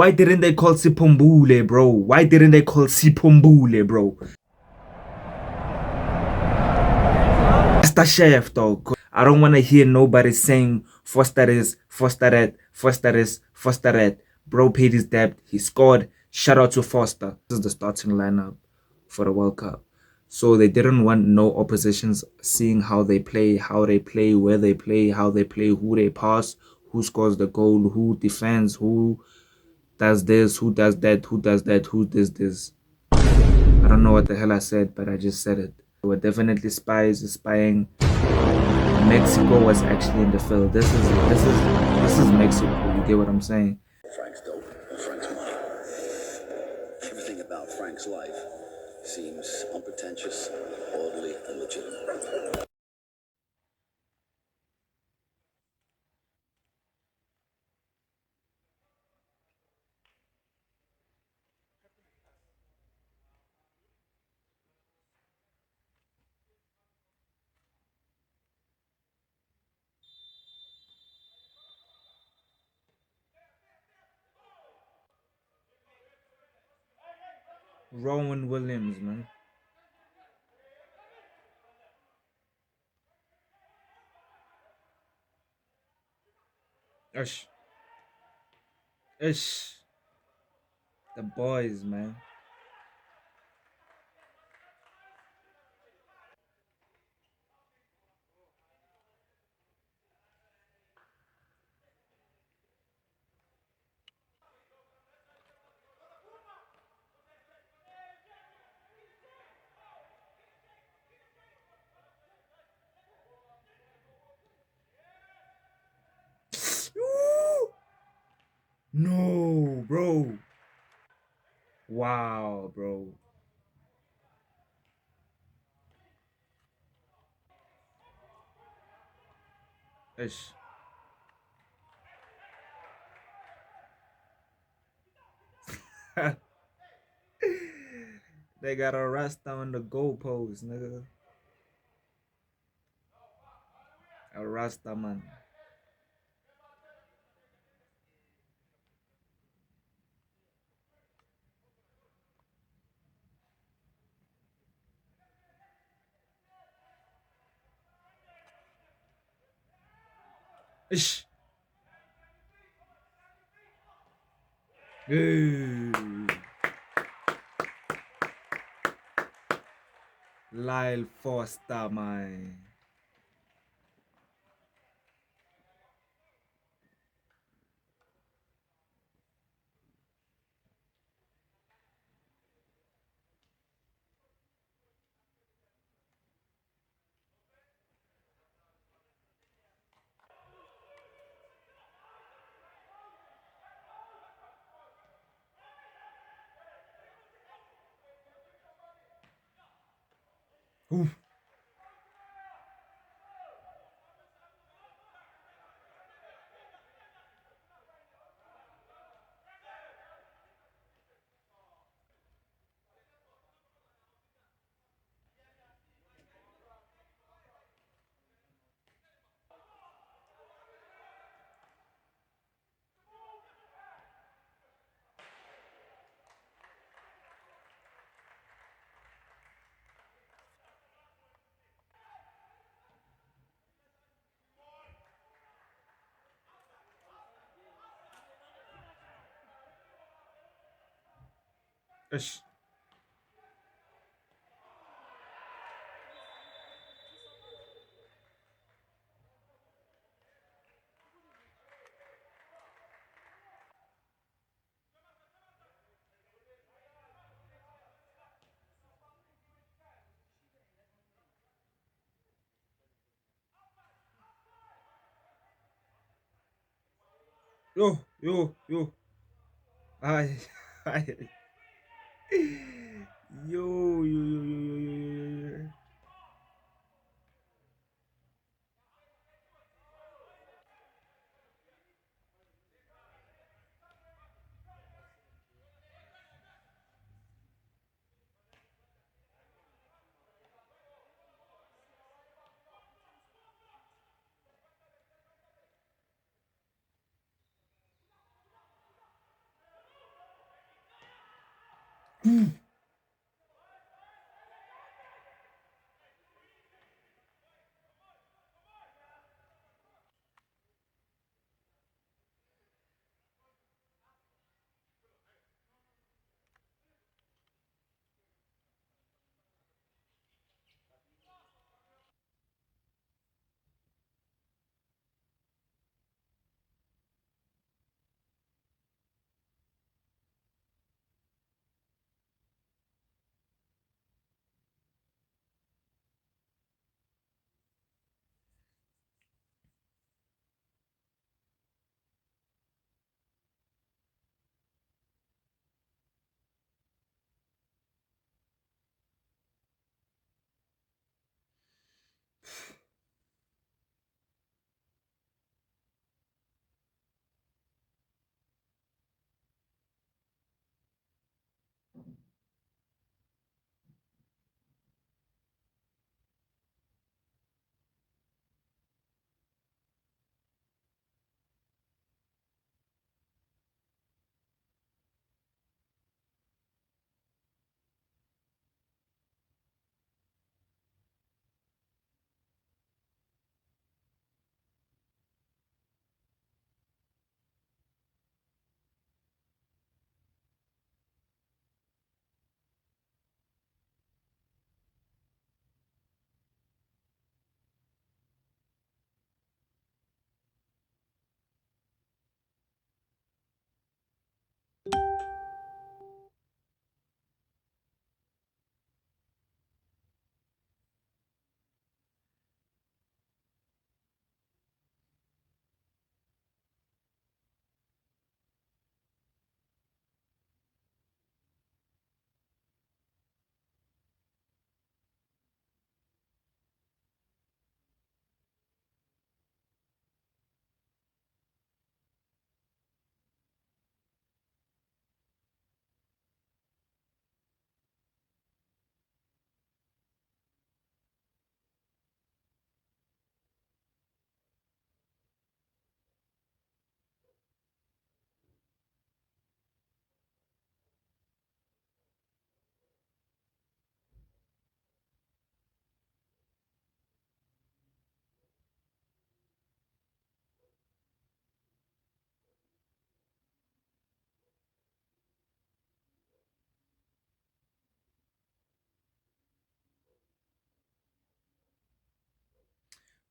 Why didn't they call Sipombule, bro? Why didn't they call Sipombule, bro? Master Chef, dog. I don't want to hear nobody saying Fosteres, Fosteret, Fosteres, Fosteret. Bro paid his debt. He scored. Shout out to Foster. This is the starting lineup for the World Cup. So they didn't want no oppositions seeing how they play, where they play, how they play, who they pass, who scores the goal, who defends, who does this, who does that, who does that, who does this. I don't know what the hell I said, but I just said it. There were definitely spies spying. Mexico was actually in the field. This is Mexico. You get what I'm saying? Frank's dope and Frank's money. Everything about Frank's life seems unpretentious, orderly, and legitimate. Rowan Williams, man. Ish. Ish. The boys, man. No, bro. Wow, bro. Ish. They got a Rasta on the goalpost, nigga. A Rasta man. Ish. Hey. Lyle Foster, man. Oof. Ish. Yo. Ay, ay. Yo.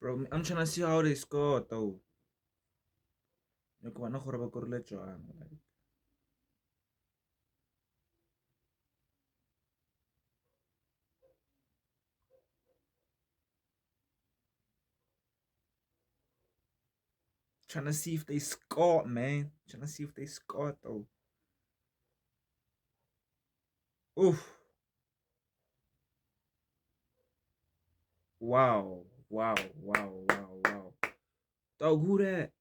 Bro, I'm trying to see how they score though. Like, trying to see if they score, man. Trying to see if they score though. Oof. Wow. Wow. Wow. Wow. Wow. Dog, who that?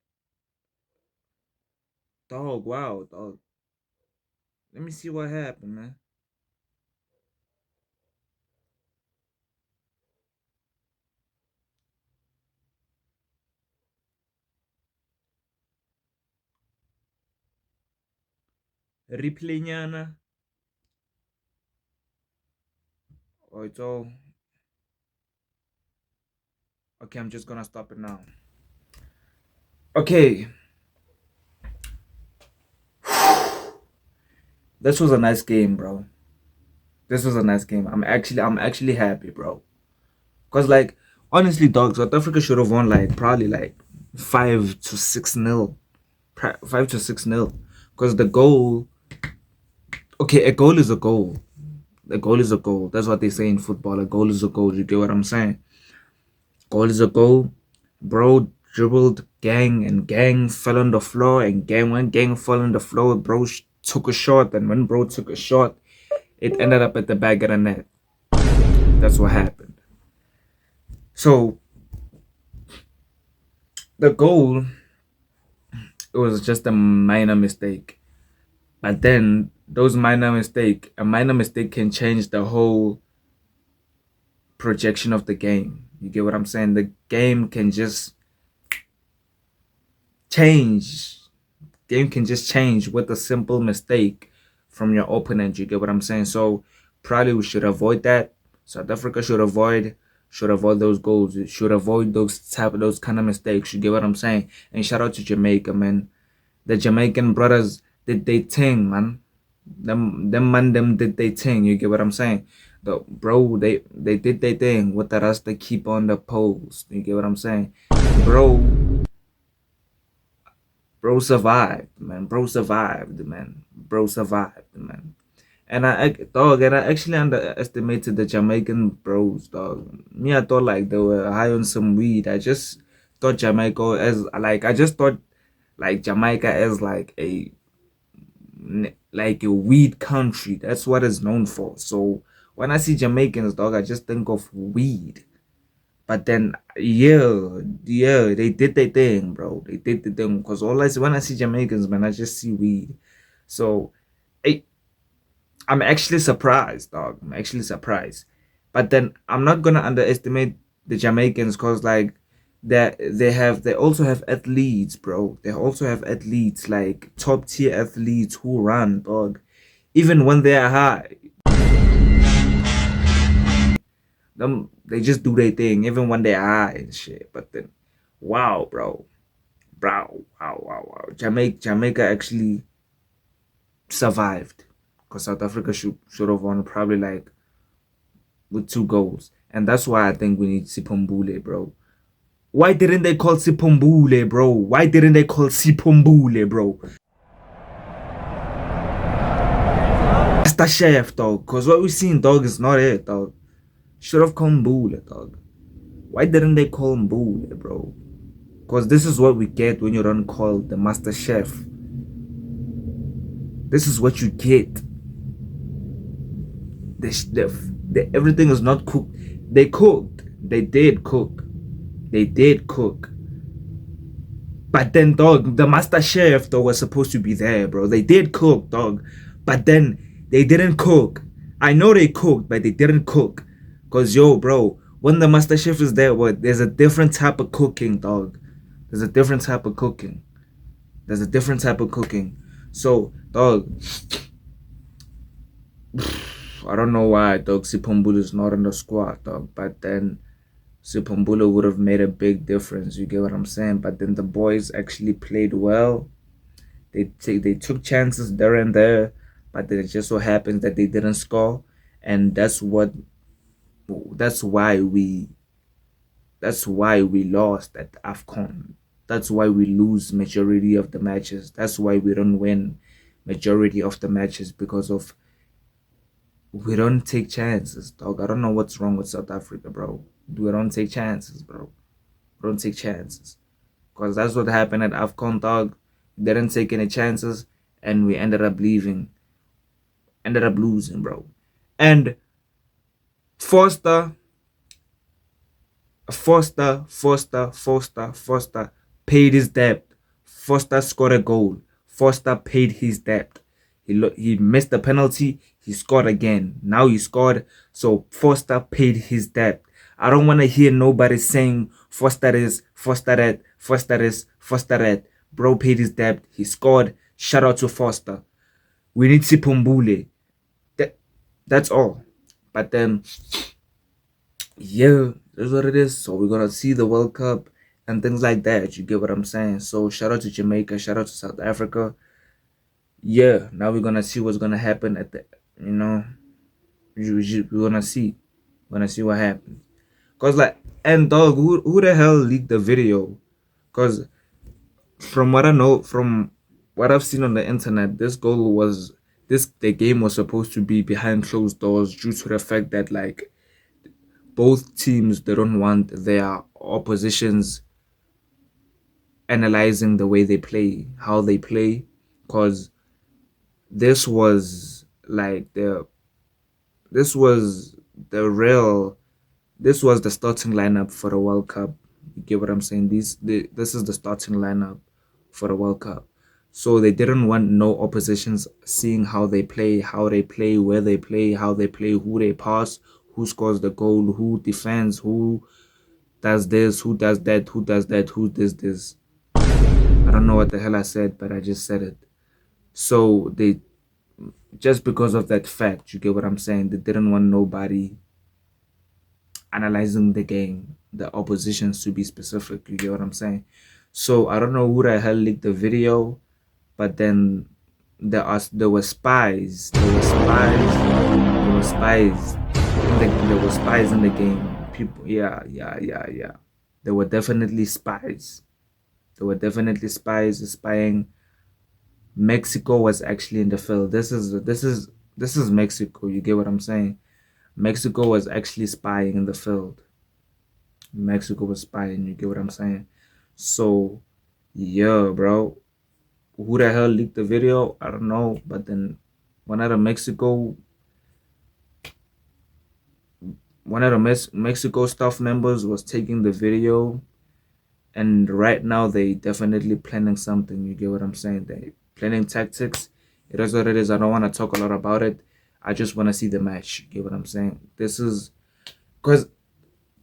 Dog, wow, dog. Let me see what happened, man. Replay nyana. Oh, it's all. Okay, I'm just gonna stop it now. Okay. This was a nice game, bro. This was a nice game. I'm actually happy, bro. Cause like honestly, dog, South Africa should have won like probably like 5 to 6 nil, 5 to 6 nil. Cause the goal, okay, a goal is a goal. A goal is a goal. That's what they say in football. A goal is a goal. You get what I'm saying? Goal is a goal. Bro dribbled gang and gang fell on the floor and gang fell on the floor. Bro took a shot, and when bro took a shot, it ended up at the back of the net. That's what happened. So the goal, it was just a minor mistake. But then a minor mistake can change the whole projection of the game. You get what I'm saying? The game can just change. Game can just change with a simple mistake. from your opponent. You get what I'm saying? So probably we should avoid that. South Africa should avoid those goals. It should avoid those kind of mistakes. You get what I'm saying? And shout out to Jamaica, man. The Jamaican brothers did they thing, man. Them did they thing. You get what I'm saying? They did their thing with the rest. They keep on the post. You get what I'm saying? Bro, bro survived, man. Bro survived, man. Bro survived, man. And I actually underestimated the Jamaican bros, dog. Me, I thought like they were high on some weed. I just thought Jamaica as like I just thought like Jamaica as like a weed country. That's what it's known for. So when I see Jamaicans, dog, I just think of weed. But then, yeah, they did their thing, bro. They did the thing. Cause all I see when I see Jamaicans, man, I just see weed. So, I, I'm actually surprised, dog. I'm actually surprised. But then I'm not gonna underestimate the Jamaicans, cause like they also have athletes, bro. They also have athletes like top tier athletes who run, dog. Even when they are high, they just do their thing. Even when they are high and shit. But then, wow, wow. Jamaica actually survived, cause South Africa should have won probably like with 2 goals. And that's why I think we need Sipombule, bro. Why didn't they call Sipombule, bro? Why didn't they call Sipombule, bro? That's the chef, dog. Cause what we seen, dog, is not it, dog. Should have called Mbule, dog. Why didn't they call Mbule, bro? Cause this is what we get when you don't call the master chef. This is what you get. Everything is not cooked. They cooked. They did cook. They did cook. But then, dog, the master chef, though, was supposed to be there, bro. They did cook, dog. But then, they didn't cook. I know they cooked, but they didn't cook. Because, yo, bro, when the master chef is there, there's a different type of cooking, dog. There's a different type of cooking. There's a different type of cooking. So, dog, I don't know why, dog, Sipombulu is not in the squad, dog. But then, Sipombulu would have made a big difference. You get what I'm saying? But then the boys actually played well. They took chances there and there, but then it just so happens that they didn't score, and that's why we lost at AFCON. That's why we lose majority of the matches. That's why we don't win majority of the matches, because of we don't take chances, dog. I don't know what's wrong with South Africa, bro. We don't take chances, bro. We don't take chances. Because that's what happened at AFCON, dog. We didn't take any chances, and we ended up leaving. Ended up losing, bro. And Foster paid his debt. Foster scored a goal. Foster paid his debt. He missed the penalty. He scored again. Now he scored. So Foster paid his debt. I don't want to hear nobody saying Foster is, Foster that, Foster is, Foster that. Bro paid his debt. He scored. Shout out to Foster. We need Sipombule. That's all. But then, yeah, that's what it is. So we're going to see the World Cup and things like that. You get what I'm saying? So shout out to Jamaica. Shout out to South Africa. Yeah, now we're going to see what's going to happen at the, we're going to see. We're going to see what happens. Because, like, and dog, who the hell leaked the video? Because from what I know, from what I've seen on the internet, the game was supposed to be behind closed doors due to the fact that, like, both teams, they don't want their oppositions analyzing the way they play, how they play, because this was the starting lineup for the World Cup. You get what I'm saying? This is the starting lineup for the World Cup. So they didn't want no oppositions seeing how they play, where they play, how they play, who they pass, who scores the goal, who defends, who does this, who does that, who does that, who does this. I don't know what the hell I said, but I just said it. So just because of that fact. You get what I'm saying? They didn't want nobody analyzing the game, the oppositions to be specific. You get what I'm saying? So I don't know who the hell leaked the video, but then there were spies. There were spies. There were spies. There were spies in the game. People, yeah. There were definitely spies. There were definitely spies spying. Mexico was actually in the field. This is Mexico. You get what I'm saying? Mexico was actually spying in the field. Mexico was spying. You get what I'm saying? So, yeah, bro. Who the hell leaked the video? I don't know. But then one of the Mexico staff members was taking the video, and right now they definitely planning something. You get what I'm saying? They planning tactics. It is what it is. I don't want to talk a lot about it. I just want to see the match. You get what I'm saying? This is because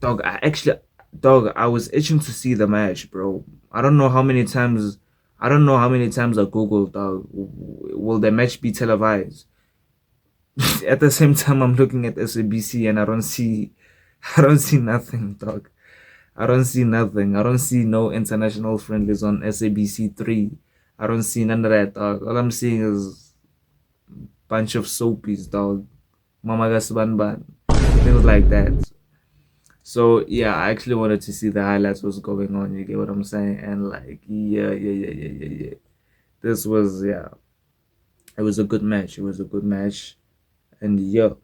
dog. I was itching to see the match, bro. I don't know how many times. I don't know how many times I googled, dog. Will the match be televised? At the same time, I'm looking at SABC and I don't see nothing, dog. I don't see nothing. I don't see no international friendlies on SABC 3. I don't see none of that, dog. All I'm seeing is bunch of soapies, dog. Mama Ban, things like that. So yeah, I actually wanted to see the highlights, what's going on. You get what I'm saying? And like, yeah. This was, yeah. It was a good match. It was a good match, and yeah.